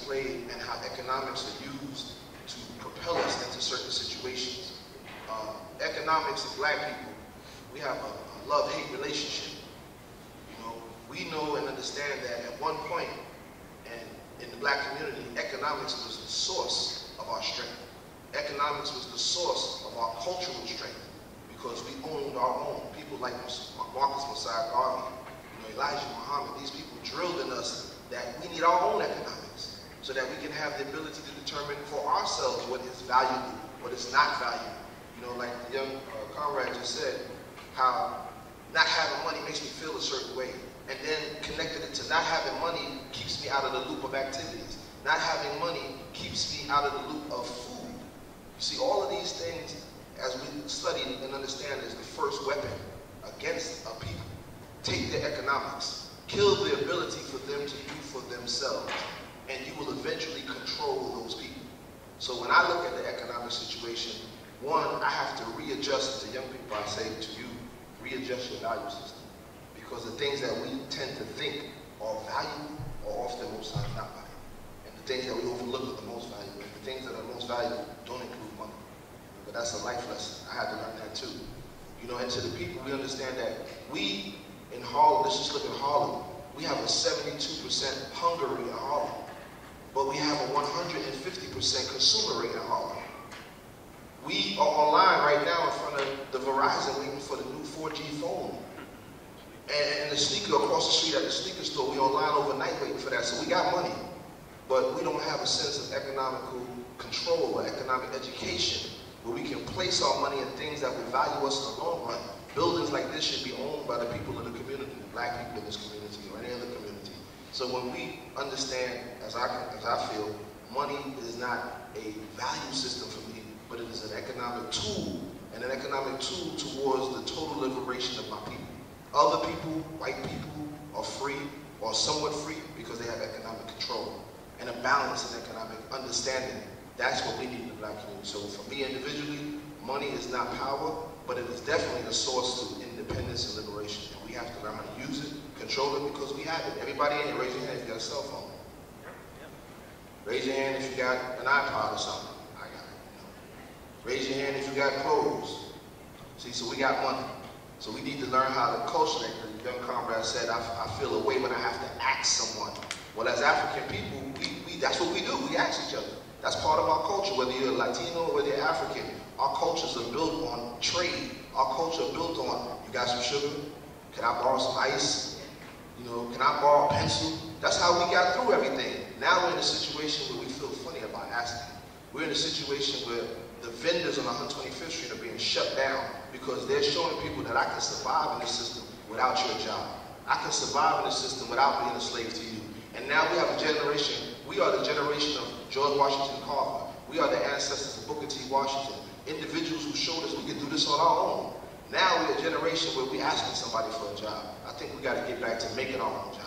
played and how economics are used to propel us into certain situations. Economics and black people, we have a love-hate relationship. You know, we know and understand that at one point, and in the black community, economics was the source of our strength. Economics was the source of our cultural strength because we owned our own. People like Marcus Messiah Garvey, Elijah Muhammad, these people drilled in us that we need our own economics so that we can have the ability to determine for ourselves what is valuable, what is not valuable. You know, like the young comrade just said, how not having money makes me feel a certain way. And then connected it to not having money keeps me out of the loop of activities. Not having money keeps me out of the loop of food. You see, all of these things, as we study and understand, is the first weapon against a people. Take their economics, kill the ability for them to do for themselves, and you will eventually control those people. So when I look at the economic situation, one, I have to readjust. To young people, I say to you, readjust your value system. Because the things that we tend to think are valuable are often most times not valuable. And the things that we overlook are the most valuable. And the things that are most valuable don't include money. But that's a life lesson. I had to learn that too. You know, and to the people, we understand that we, in Harlem, let's just look at Harlem, we have a 72% hunger rate in Harlem. But we have a 150% consumer rate in Harlem. We are online right now in front of the Verizon waiting for the new 4G phone. And the sneaker across the street at the sneaker store, we online overnight waiting for that. So we got money, but we don't have a sense of economical control or economic education where we can place our money in things that will value us in the long run. Buildings like this should be owned by the people of the community, the black people in this community or any other community. So when we understand, as I feel, money is not a value system for me, but it is an economic tool, and an economic tool towards the total liberation of my people. Other people, white people, are free or somewhat free because they have economic control and a balance in economic understanding. That's what we need in the black community. So for me individually, money is not power, but it is definitely a source to independence and liberation. And we have to learn how to use it, control it, because we have it. Everybody in here, raise your hand if you got a cell phone. Raise your hand if you got an iPod or something. I got it. Raise your hand if you got clothes. See, so we got money. So we need to learn how to culture, like the young comrade said, I feel a way when I have to ask someone. Well, as African people, that's what we do. We ask each other. That's part of our culture, whether you're Latino or whether you're African. Our cultures are built on trade. Our culture is built on, you got some sugar? Can I borrow some ice? You know, can I borrow a pencil? That's how we got through everything. Now we're in a situation where we feel funny about asking. We're in a situation where the vendors on 125th Street are being shut down because they're showing people that I can survive in this system without your job. I can survive in this system without being a slave to you. And now we have a generation, we are the generation of George Washington Carver. We are the ancestors of Booker T. Washington. Individuals who showed us we can do this on our own. Now we're a generation where we're asking somebody for a job. I think we got to get back to making our own jobs.